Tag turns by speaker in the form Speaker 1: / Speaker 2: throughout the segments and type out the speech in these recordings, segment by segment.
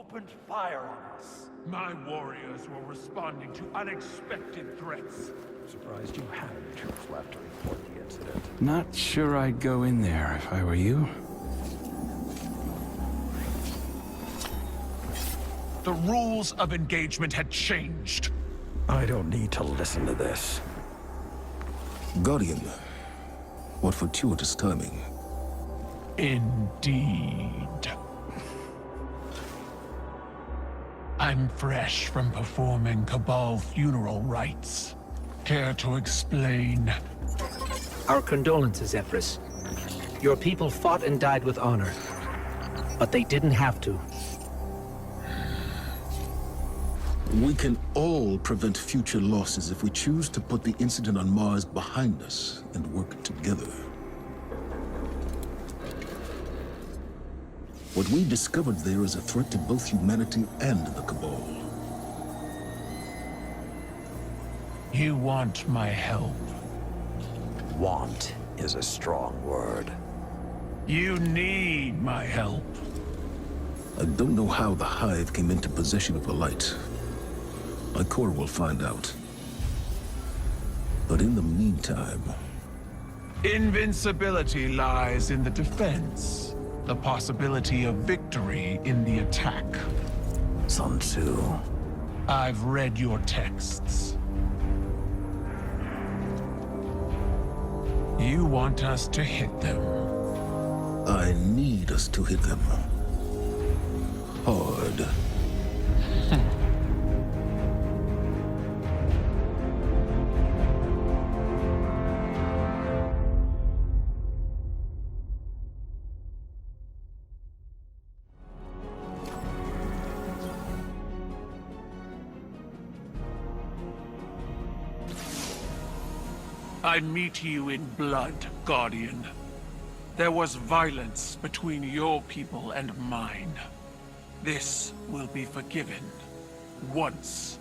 Speaker 1: opened fire on us.
Speaker 2: My warriors were responding to unexpected threats.
Speaker 3: Surprised you had any troops left to report the incident.
Speaker 4: Not sure I'd go in there if I were you.
Speaker 2: The rules of engagement had changed.
Speaker 3: I don't need to listen to this.
Speaker 5: Guardian, what fortuitous timing.
Speaker 2: Indeed. I'm fresh from performing Cabal funeral rites. Care to explain?
Speaker 6: Our condolences, Empress. Your people fought and died with honor. But they didn't have to.
Speaker 5: We can all prevent future losses if we choose to put the incident on Mars behind us and work together. What we discovered there is a threat to both humanity and the Cabal.
Speaker 2: You want my help.
Speaker 1: Want is a strong word.
Speaker 2: You need my help.
Speaker 5: I don't know how the Hive came into possession of the light. Ikora will find out. But in the meantime...
Speaker 2: Invincibility lies in the defense. The possibility of victory in the attack.
Speaker 1: Sun Tzu.
Speaker 2: I've read your texts. You want us to hit them.
Speaker 5: I need us to hit them. Hard.
Speaker 2: I meet you in blood, Guardian. There was violence between your people and mine. This will be forgiven. Once.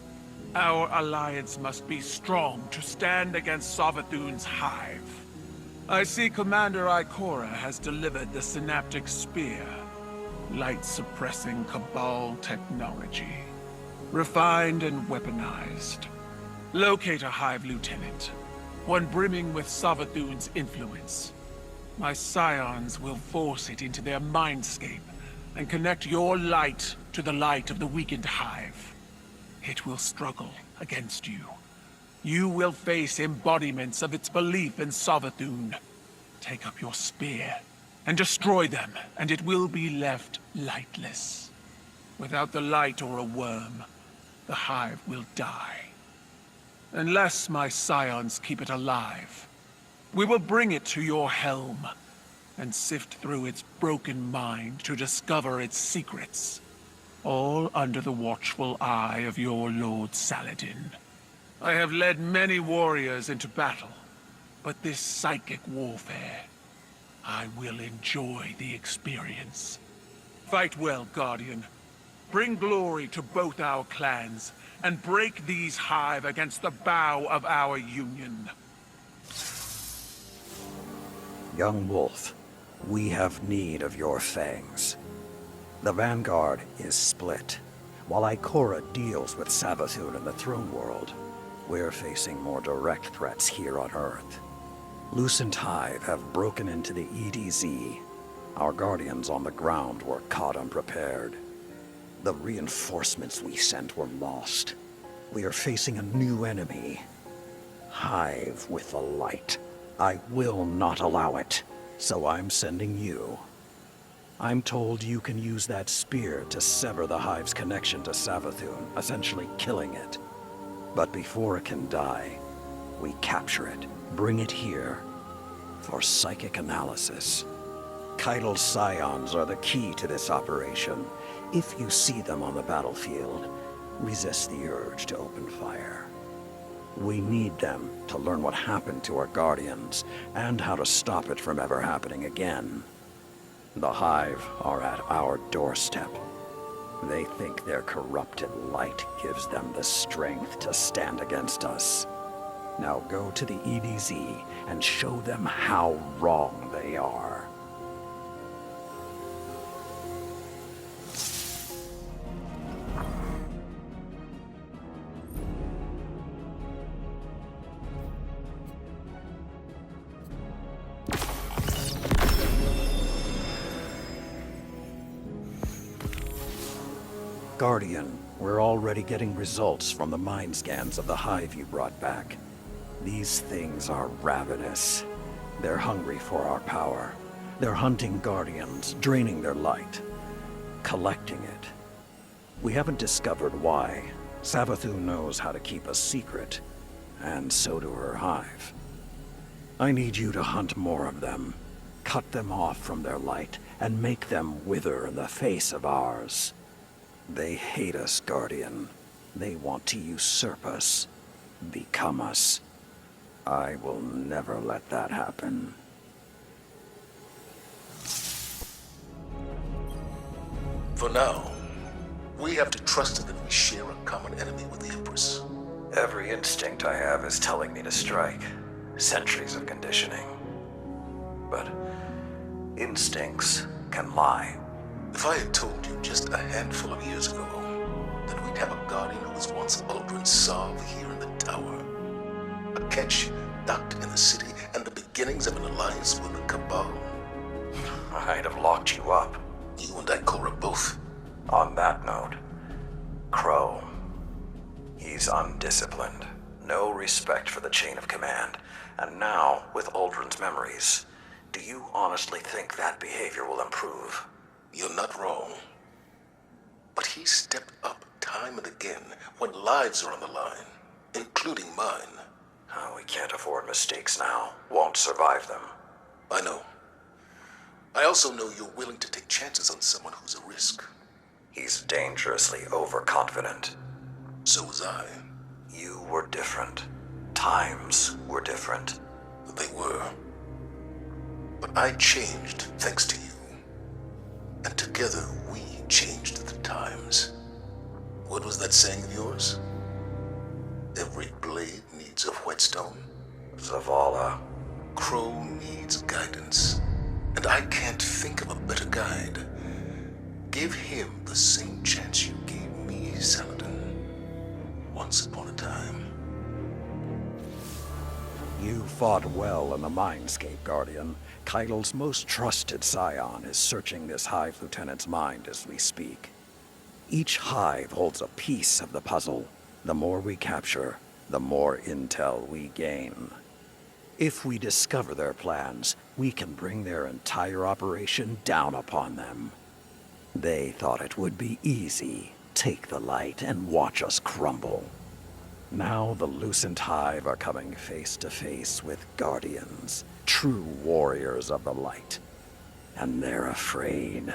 Speaker 2: Our alliance must be strong to stand against Savathun's Hive. I see Commander Ikora has delivered the Synaptic Spear. Light-suppressing Cabal technology. Refined and weaponized. Locate a Hive Lieutenant. One brimming with Savathun's influence. My scions will force it into their mindscape and connect your light to the light of the weakened Hive. It will struggle against you. You will face embodiments of its belief in Savathun. Take up your spear and destroy them, and it will be left lightless. Without the light or a worm, the Hive will die. Unless my scions keep it alive, we will bring it to your helm and sift through its broken mind to discover its secrets. All under the watchful eye of your Lord Saladin. I have led many warriors into battle, but this psychic warfare, I will enjoy the experience. Fight well, Guardian. Bring glory to both our clans, and break these Hive against the bow of our union.
Speaker 1: Young Wolf, we have need of your fangs. The Vanguard is split. While Ikora deals with Savathun in the Throne World, we're facing more direct threats here on Earth. Lucent Hive have broken into the EDZ. Our Guardians on the ground were caught unprepared. The reinforcements we sent were lost. We are facing a new enemy. Hive with the light. I will not allow it, so I'm sending you. I'm told you can use that spear to sever the Hive's connection to Savathun, essentially killing it. But before it can die, we capture it, bring it here, for psychic analysis. Keitel's scions are the key to this operation. If you see them on the battlefield, resist the urge to open fire. We need them to learn what happened to our Guardians, and how to stop it from ever happening again. The Hive are at our doorstep. They think their corrupted light gives them the strength to stand against us. Now go to the EDZ and show them how wrong they are. Guardian, we're already getting results from the mind scans of the hive you brought back. These things are ravenous. They're hungry for our power. They're hunting Guardians, draining their light, collecting it. We haven't discovered why. Savathun knows how to keep a secret, and so do her hive. I need you to hunt more of them, cut them off from their light, and make them wither in the face of ours. They hate us, Guardian. They want to usurp us, become us. I will never let that happen.
Speaker 5: For now, we have to trust that we share a common enemy with the Empress.
Speaker 1: Every instinct I have is telling me to strike. Centuries of conditioning. But instincts can lie.
Speaker 5: If I had told you just a handful of years ago that we'd have a Guardian who was once Uldren Sov here in the tower, a Ketch docked in the city, and the beginnings of an alliance with the Cabal,
Speaker 1: I'd have locked you up.
Speaker 5: you and Ikora both.
Speaker 1: On that note, Crow. He's undisciplined. No respect for the chain of command. And now, with Uldren's memories, do you honestly think that behavior will improve?
Speaker 5: You're not wrong. But he stepped up time and again when lives are on the line, including mine.
Speaker 1: Oh, we can't afford mistakes now. Won't survive them.
Speaker 5: I know. I also know you're willing to take chances on someone who's a risk.
Speaker 1: He's dangerously overconfident.
Speaker 5: So was I.
Speaker 1: You were different. Times were different.
Speaker 5: They were. But I changed thanks to you. And together we changed the times. What was that saying of yours? Every blade needs a whetstone.
Speaker 1: Zavala.
Speaker 5: Crow needs guidance. And I can't think of a better guide. Give him the same chance you gave me, Saladin. Once upon a time.
Speaker 1: You fought well in the Mindscape, Guardian. Keidel's most trusted scion is searching this Hive Lieutenant's mind as we speak. Each hive holds a piece of the puzzle. The more we capture, the more intel we gain. If we discover their plans, we can bring their entire operation down upon them. They thought it would be easy. Take the light and watch us crumble. Now the Lucent Hive are coming face to face with Guardians, true warriors of the light. And they're afraid.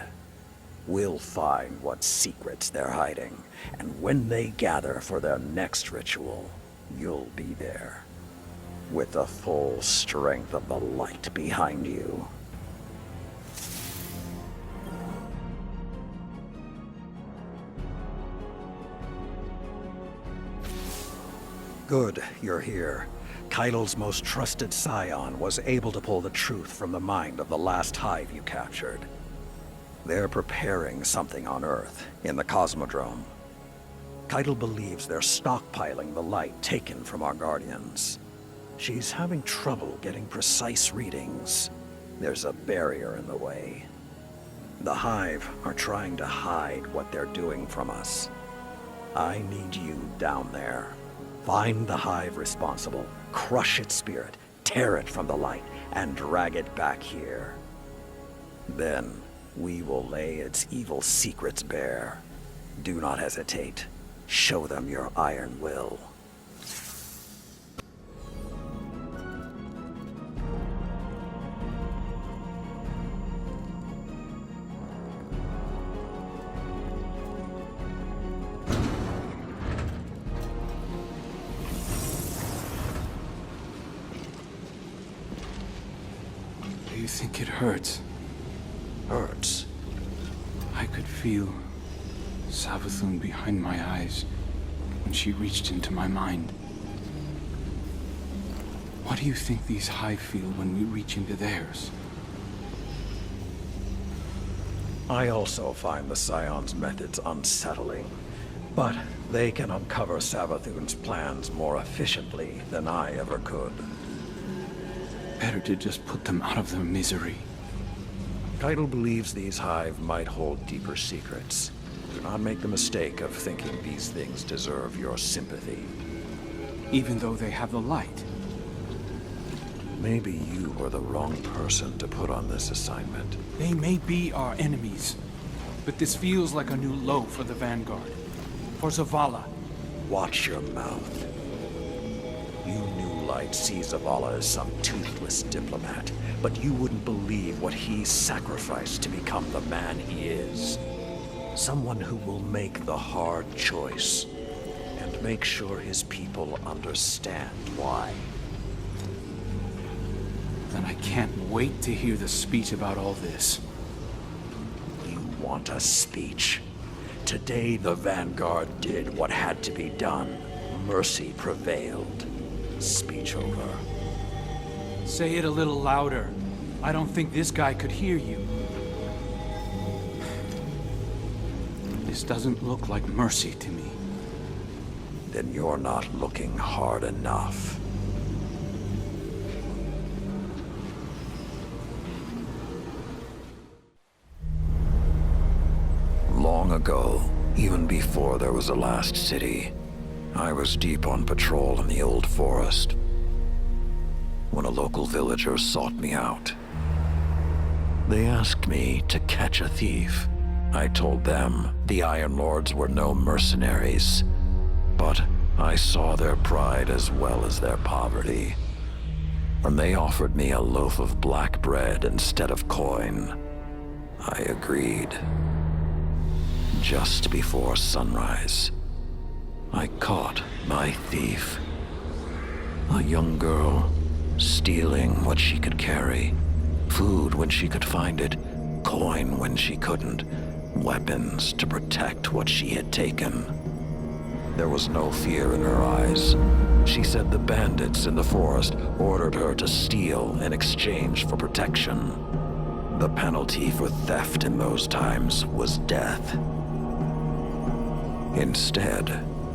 Speaker 1: We'll find what secrets they're hiding, and when they gather for their next ritual, you'll be there. With the full strength of the light behind you. Good, you're here. Keidel's most trusted scion was able to pull the truth from the mind of the last hive you captured. They're preparing something on Earth, in the Cosmodrome. Keidel believes they're stockpiling the light taken from our Guardians. She's having trouble getting precise readings. There's a barrier in the way. The Hive are trying to hide what they're doing from us. I need you down there. Find the Hive responsible, crush its spirit, tear it from the light, and drag it back here. Then, we will lay its evil secrets bare. Do not hesitate. Show them your iron will.
Speaker 4: Do you think it hurts?
Speaker 1: Hurts.
Speaker 4: I could feel Savathun behind my eyes when she reached into my mind. What do you think these Hive feel when we reach into theirs?
Speaker 1: I also find the Scion's methods unsettling, but they can uncover Savathun's plans more efficiently than I ever could.
Speaker 4: Better to just put them out of their misery.
Speaker 1: Keidel believes these Hive might hold deeper secrets. Do not make the mistake of thinking these things deserve your sympathy.
Speaker 4: Even though they have the light.
Speaker 1: Maybe you were the wrong person to put on this assignment.
Speaker 4: They may be our enemies, but this feels like a new low for the Vanguard. For Zavala.
Speaker 1: Watch your mouth. You New Light see Zavala as some toothless diplomat, but you wouldn't believe what he sacrificed to become the man he is. Someone who will make the hard choice, and make sure his people understand why.
Speaker 4: Then I can't wait to hear the speech about all this.
Speaker 1: You want a speech? Today the Vanguard did what had to be done. Mercy prevailed. Speech over.
Speaker 4: Say it a little louder. I don't think this guy could hear you. This doesn't look like mercy to me.
Speaker 1: Then you're not looking hard enough. Long ago, even before there was a last city, I was deep on patrol in the old forest when a local villager sought me out. They asked me to catch a thief. I told them the Iron Lords were no mercenaries, but I saw their pride as well as their poverty. And they offered me a loaf of black bread instead of coin. I agreed. Just before sunrise, I caught my thief. A young girl, stealing what she could carry. Food when she could find it, coin when she couldn't, weapons to protect what she had taken. There was no fear in her eyes. She said the bandits in the forest ordered her to steal in exchange for protection. The penalty for theft in those times was death. Instead,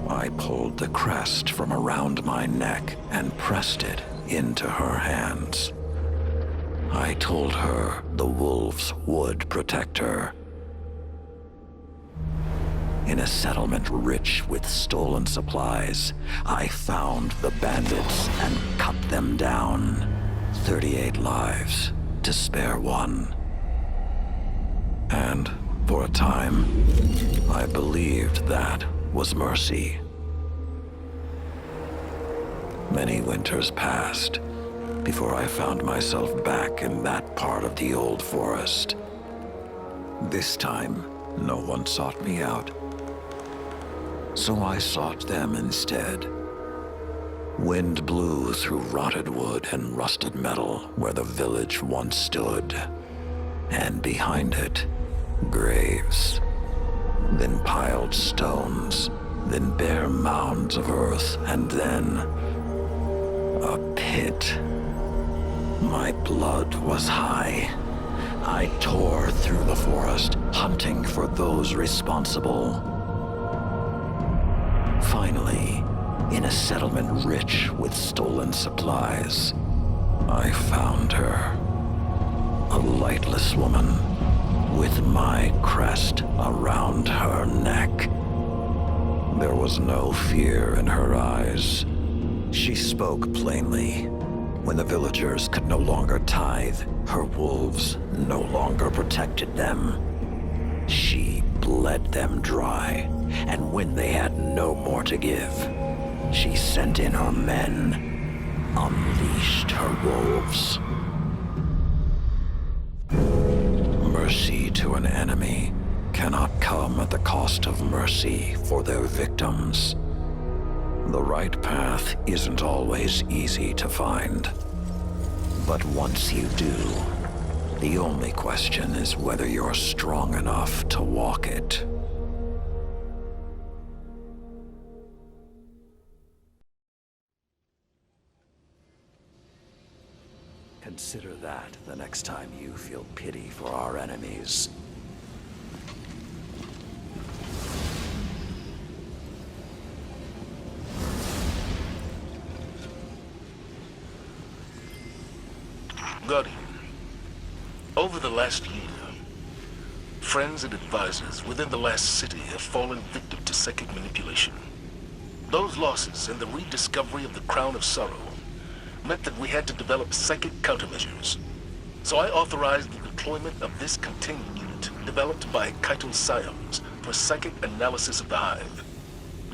Speaker 1: I pulled the crest from around my neck and pressed it into her hands. I told her the wolves would protect her. In a settlement rich with stolen supplies, I found the bandits and cut them down. 38 lives to spare one. And for a time, I believed that was mercy. Many winters passed before I found myself back in that part of the old forest. This time, no one sought me out. So I sought them instead. Wind blew through rotted wood and rusted metal where the village once stood. And behind it, graves. Then piled stones, then bare mounds of earth, and then a pit. My blood was high. I tore through the forest, hunting for those responsible. Finally, in a settlement rich with stolen supplies, I found her. A lightless woman with my crest around her neck. There was no fear in her eyes. She spoke plainly. When the villagers could no longer tithe, her wolves no longer protected them. She bled them dry, and when they had no more to give, she sent in her men, unleashed her wolves. Mercy to an enemy cannot come at the cost of mercy for their victims. The right path isn't always easy to find. But once you do, the only question is whether you're strong enough to walk it. Consider that the next time you feel pity for our enemies.
Speaker 5: Guardian, over the last year, friends and advisors within the last city have fallen victim to psychic manipulation. Those losses and the rediscovery of the Crown of Sorrow meant that we had to develop psychic countermeasures. So I authorized the deployment of this containment unit developed by Keitel Scions for psychic analysis of the Hive.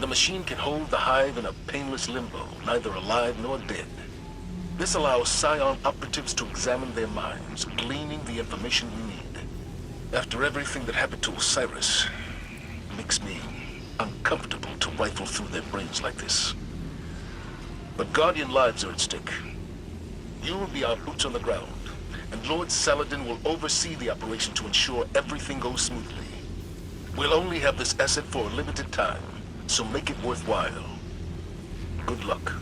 Speaker 5: The machine can hold the Hive in a painless limbo, neither alive nor dead. This allows Scion operatives to examine their minds, gleaning the information we need. After everything that happened to Osiris, it makes me uncomfortable to rifle through their brains like this. But Guardian lives are at stake. You will be our boots on the ground, and Lord Saladin will oversee the operation to ensure everything goes smoothly. We'll only have this asset for a limited time, so make it worthwhile. Good luck.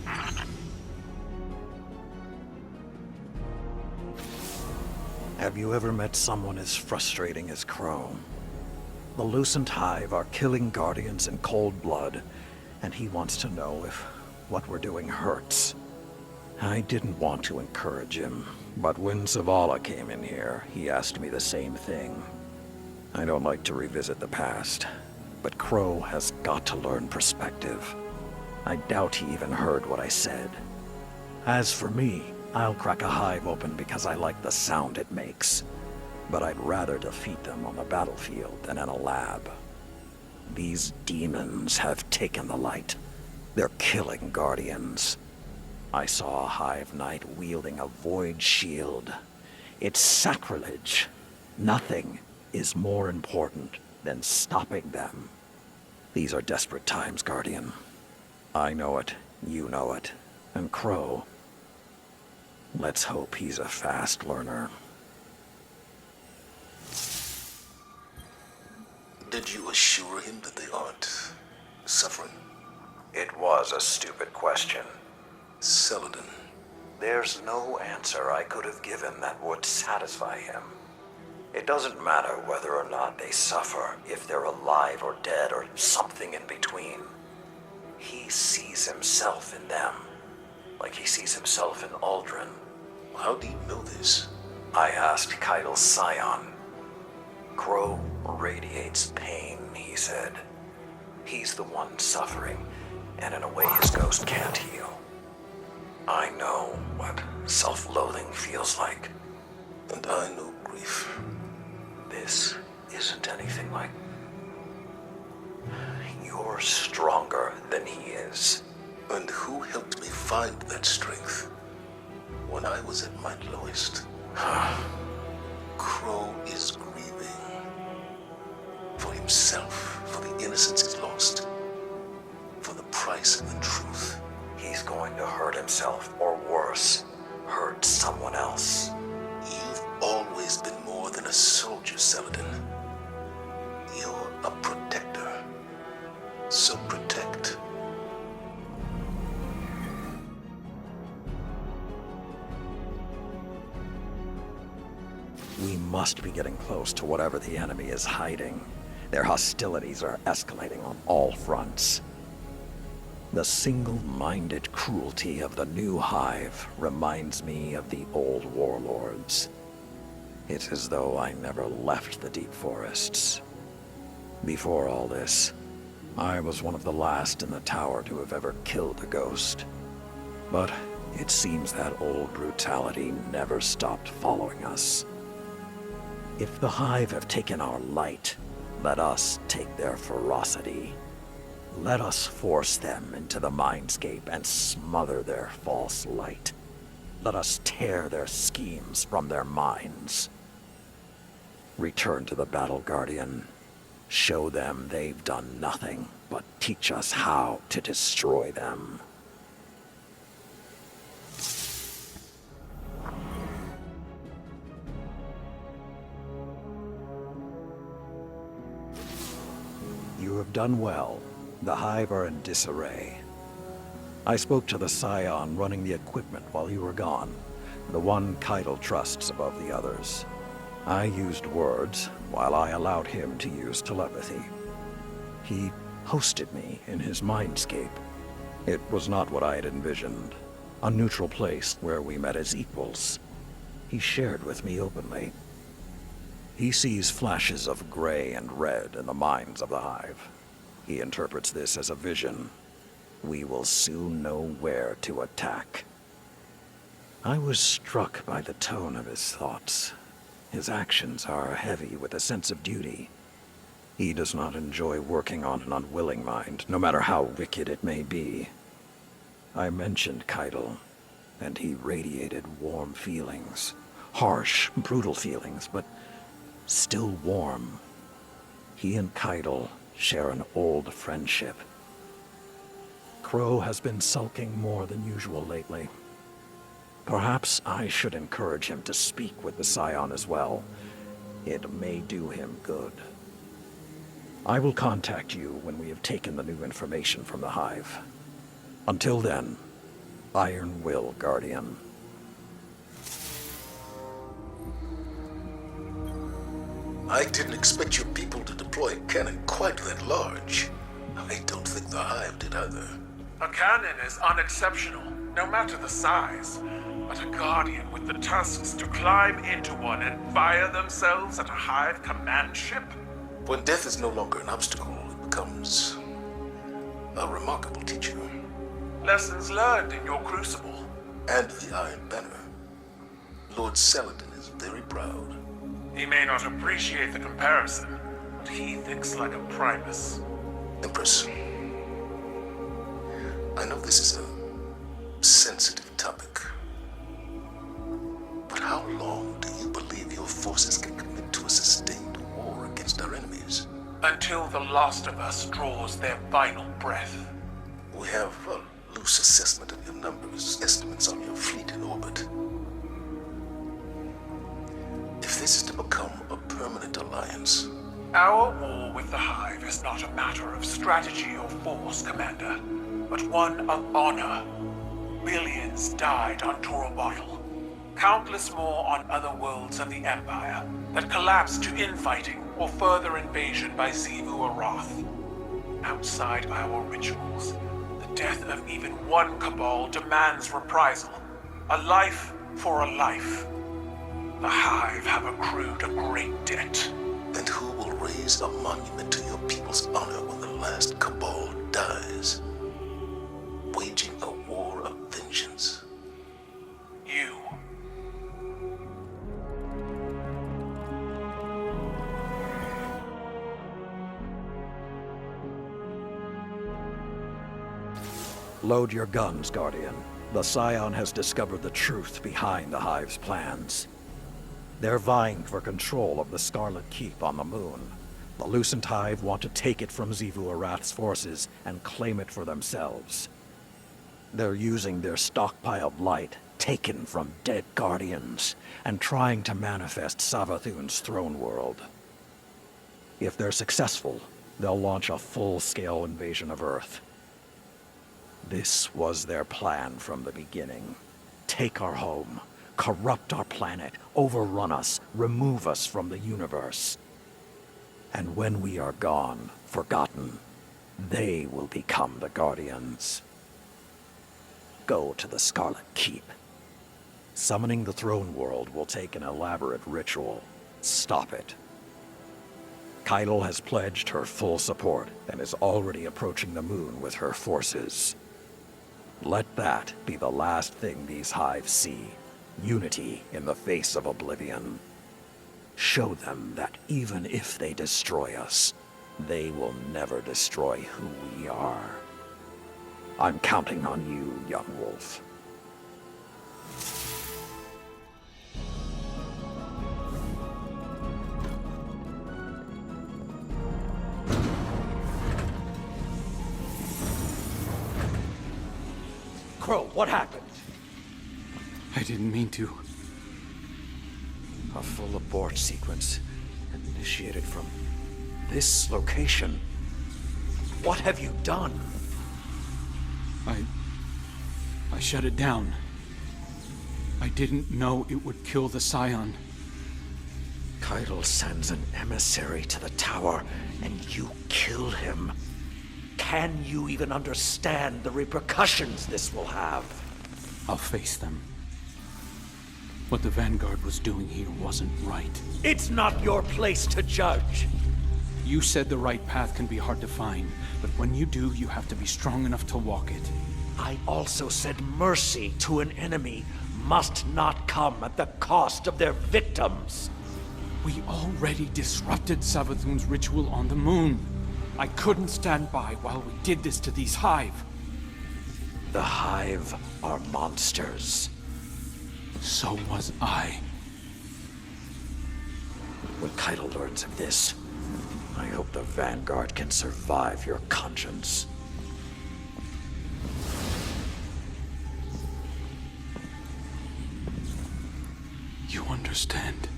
Speaker 1: Have you ever met someone as frustrating as Crow? The Lucent Hive are killing Guardians in cold blood, and he wants to know if what we're doing hurts. I didn't want to encourage him, but when Zavala came in here, he asked me the same thing. I don't like to revisit the past, but Crow has got to learn perspective. I doubt he even heard what I said. As for me, I'll crack a hive open because I like the sound it makes. But I'd rather defeat them on the battlefield than in a lab. These demons have taken the light. They're killing Guardians. I saw a Hive Knight wielding a void shield. It's sacrilege. Nothing is more important than stopping them. These are desperate times, Guardian. I know it, you know it, and Crow. Let's hope he's a fast learner.
Speaker 5: Did you assure him that they aren't suffering?
Speaker 1: It was a stupid question.
Speaker 5: Saladin.
Speaker 1: There's no answer I could have given that would satisfy him. It doesn't matter whether or not they suffer, if they're alive or dead or something in between. He sees himself in them, like he sees himself in Aldrin.
Speaker 5: How do you know this?
Speaker 1: I asked Keitel Scion. Crow radiates pain, he said. He's the one suffering, and in a way his ghost can't heal. I know what self-loathing feels like.
Speaker 5: And I know grief.
Speaker 1: This isn't anything like... You're stronger than he is.
Speaker 5: And who helped me find that strength? When I was at my lowest. Crow is grieving. For himself, for the innocence he's lost. For the price and the truth.
Speaker 1: He's going to hurt himself, or worse, hurt someone else.
Speaker 5: You've always been more than a soldier, Saladin. You're a protector. So protect.
Speaker 1: We must be getting close to whatever the enemy is hiding. Their hostilities are escalating on all fronts. The single-minded cruelty of the new Hive reminds me of the old warlords. It's as though I never left the deep forests. Before all this, I was one of the last in the tower to have ever killed a ghost. But it seems that old brutality never stopped following us. If the Hive have taken our light, let us take their ferocity. Let us force them into the mindscape and smother their false light. Let us tear their schemes from their minds. Return to the battle, Guardian. Show them they've done nothing but teach us how to destroy them. You have done well. The Hive are in disarray. I spoke to the Scion running the equipment while you were gone, the one Keitel trusts above the others. I used words, while I allowed him to use telepathy. He hosted me in his mindscape. It was not what I had envisioned, a neutral place where we met as equals. He shared with me openly. He sees flashes of gray and red in the minds of the Hive. He interprets this as a vision. We will soon know where to attack. I was struck by the tone of his thoughts. His actions are heavy with a sense of duty. He does not enjoy working on an unwilling mind, no matter how wicked it may be. I mentioned Keitel, and he radiated warm feelings. Harsh, brutal feelings, but still warm. He and Keitel share an old friendship. Crow has been sulking more than usual lately. Perhaps I should encourage him to speak with the Scion as well. It may do him good. I will contact you when we have taken the new information from the Hive. Until then, Iron Will, Guardian.
Speaker 5: I didn't expect your people to deploy a cannon quite that large. I don't think the Hive did either.
Speaker 2: A cannon is unexceptional, no matter the size. But a Guardian with the tusks to climb into one and fire themselves at a Hive command ship?
Speaker 5: When death is no longer an obstacle, it becomes a remarkable teacher.
Speaker 2: Lessons learned in your crucible.
Speaker 5: And the Iron Banner. Lord Saladin is very proud.
Speaker 2: He may not appreciate the comparison, but he thinks like a Primus.
Speaker 5: Empress, I know this is a sensitive topic, but how long do you believe your forces can commit to a sustained war against our enemies?
Speaker 2: Until the last of us draws their final breath.
Speaker 5: We have a loose assessment of your numbers, estimates on your fleet in orbit. If this is to become a permanent alliance,
Speaker 2: Our war with the Hive is not a matter of strategy or force, Commander, but one of honor. Millions died on Torobottle. Countless more on other worlds of the Empire that collapsed to infighting or further invasion by Xivu Arath. Outside our rituals, the death of even one Cabal demands reprisal. A life for a life. The Hive have accrued a great debt.
Speaker 5: and who will raise a monument to your people's honor when the last Cabal dies? Waging a war of vengeance.
Speaker 2: You.
Speaker 1: Load your guns, Guardian. The Scion has discovered the truth behind the Hive's plans. They're vying for control of the Scarlet Keep on the moon. The Lucent Hive want to take it from Xivu Arath's forces and claim it for themselves. They're using their stockpiled light, taken from dead Guardians, and trying to manifest Savathun's throne world. If they're successful, they'll launch a full-scale invasion of Earth. This was their plan from the beginning. Take our home, corrupt our planet, overrun us, remove us from the universe. And when we are gone, forgotten, they will become the Guardians. Go to the Scarlet Keep. Summoning the throne world will take an elaborate ritual. Stop it. Keitel has pledged her full support and is already approaching the moon with her forces. Let that be the last thing these hives see. Unity in the face of oblivion. Show them that even if they destroy us, they will never destroy who we are. I'm counting on you, young wolf. Crow, what happened?
Speaker 4: I didn't mean to.
Speaker 1: A full abort sequence initiated from this location. What have you done?
Speaker 4: I shut it down. I didn't know it would kill the Scion.
Speaker 1: Keitel sends an emissary to the tower, and you kill him. Can you even understand the repercussions this will have?
Speaker 4: I'll face them. What the Vanguard was doing here wasn't right.
Speaker 1: It's not your place to judge.
Speaker 4: You said the right path can be hard to find, but when you do, you have to be strong enough to walk it.
Speaker 1: I also said mercy to an enemy must not come at the cost of their victims.
Speaker 4: We already disrupted Savathun's ritual on the moon. I couldn't stand by while we did this to these Hive.
Speaker 1: The Hive are monsters.
Speaker 4: So was I.
Speaker 1: When Keitel learns of this, I hope the Vanguard can survive your conscience.
Speaker 4: You understand,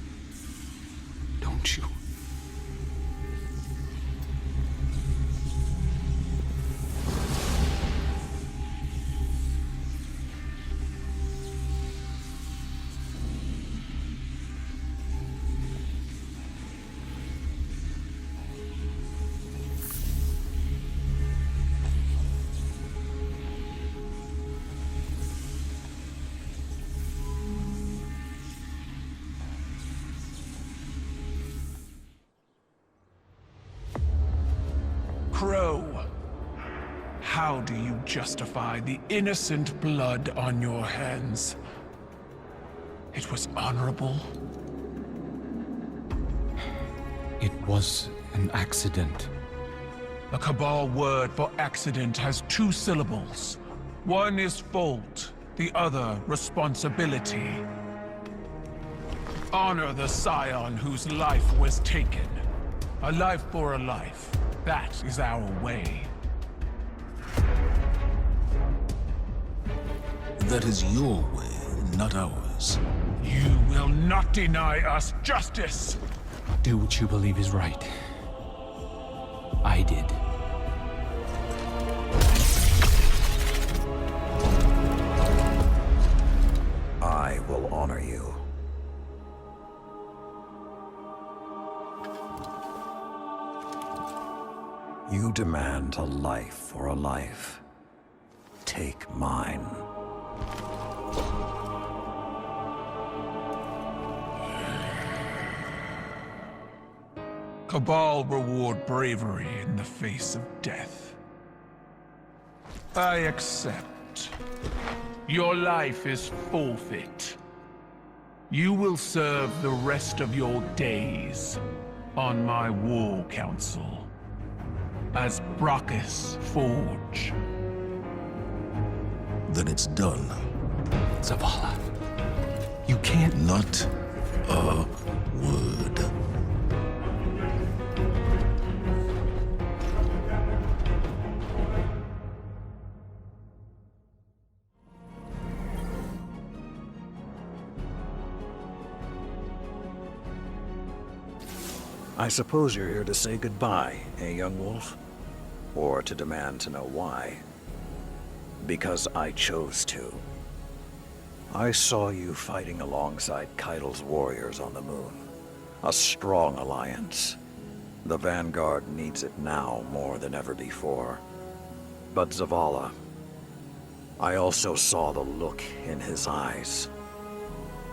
Speaker 4: don't you?
Speaker 2: Crow, how do you justify the innocent blood on your hands? It was honorable.
Speaker 4: It was an accident.
Speaker 2: The Cabal word for accident has two syllables. One is fault, the other responsibility. Honor the scion whose life was taken. A life for a life. That is our way.
Speaker 5: That is your way, not ours.
Speaker 2: You will not deny us justice!
Speaker 4: Do what you believe is right. I did.
Speaker 1: I will honor you. You demand a life for a life. Take mine.
Speaker 2: Cabal reward bravery in the face of death. I accept. Your life is forfeit. You will serve the rest of your days on my war council as Brachus Forge.
Speaker 5: Then it's done.
Speaker 4: Zavala, you can't...
Speaker 5: Not a word.
Speaker 1: I suppose you're here to say goodbye, eh, young wolf? Or to demand to know why. Because I chose to. I saw you fighting alongside Keitel's warriors on the moon. A strong alliance. The Vanguard needs it now more than ever before. But Zavala, I also saw the look in his eyes.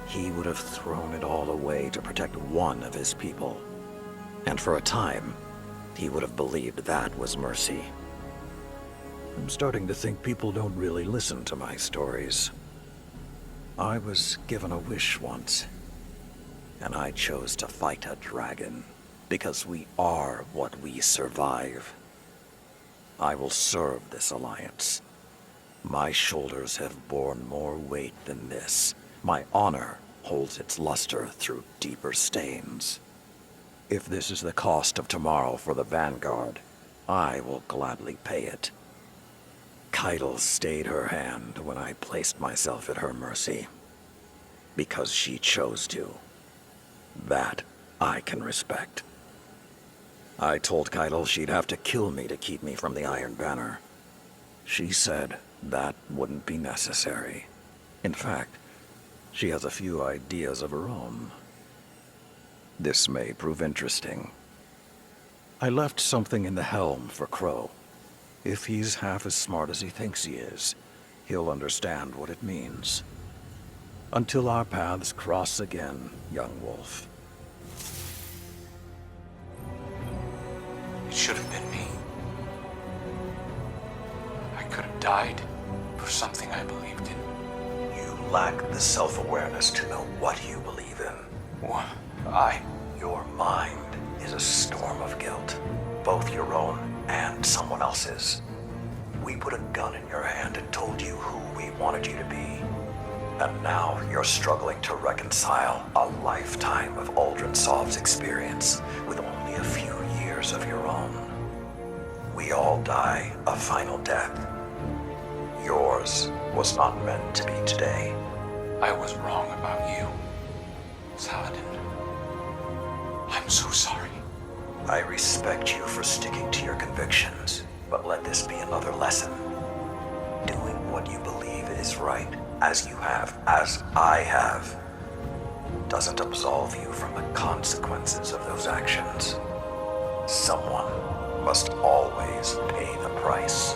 Speaker 1: He would have thrown it all away to protect one of his people. And for a time, he would have believed that was mercy. I'm starting to think people don't really listen to my stories. I was given a wish once, and I chose to fight a dragon, because we are what we survive. I will serve this alliance. My shoulders have borne more weight than this. My honor holds its luster through deeper stains. If this is the cost of tomorrow for the Vanguard, I will gladly pay it. Keitel stayed her hand when I placed myself at her mercy. Because she chose to. That I can respect. I told Keitel she'd have to kill me to keep me from the Iron Banner. She said that wouldn't be necessary. In fact, she has a few ideas of her own. This may prove interesting. I left something in the helm for Crow. If he's half as smart as he thinks he is, he'll understand what it means. Until our paths cross again, young wolf.
Speaker 4: It should have been me. I could have died for something I believed in.
Speaker 1: You lack the self-awareness to know what you believe in.
Speaker 4: What?
Speaker 1: Your mind is a storm of guilt, both your own and someone else's. We put a gun in your hand and told you who we wanted you to be. And now you're struggling to reconcile a lifetime of Aldrin Sov's experience with only a few years of your own. We all die a final death. Yours was not meant to be today.
Speaker 4: I was wrong about you, Saladin. I'm so sorry.
Speaker 1: I respect you for sticking to your convictions, but let this be another lesson. Doing what you believe is right, as you have, as I have, doesn't absolve you from the consequences of those actions. Someone must always pay the price.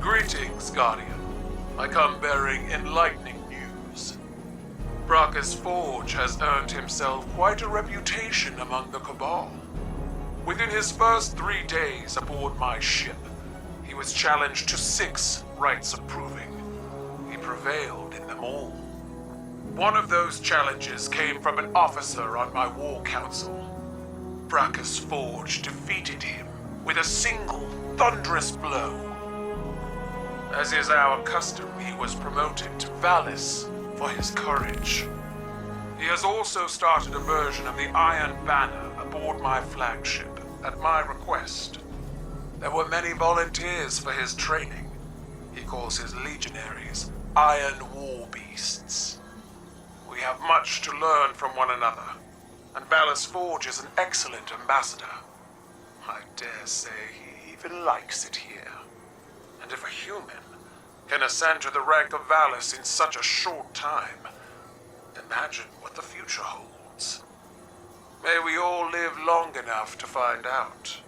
Speaker 2: Greetings, Guardian. I come bearing enlightening news. Bracchus Forge has earned himself quite a reputation among the Cabal. Within his first 3 days aboard my ship, he was challenged to 6 rites of proving. He prevailed in them all. One of those challenges came from an officer on my war council. Bracchus Forge defeated him with a single thunderous blow. As is our custom, he was promoted to Valis for his courage. He has also started a version of the Iron Banner aboard my flagship, at my request. There were many volunteers for his training. He calls his legionaries Iron War Beasts. We have much to learn from one another, and Valis Forge is an excellent ambassador. I dare say he even likes it here. And if a human can ascend to the rank of Valis in such a short time, imagine what the future holds. May we all live long enough to find out.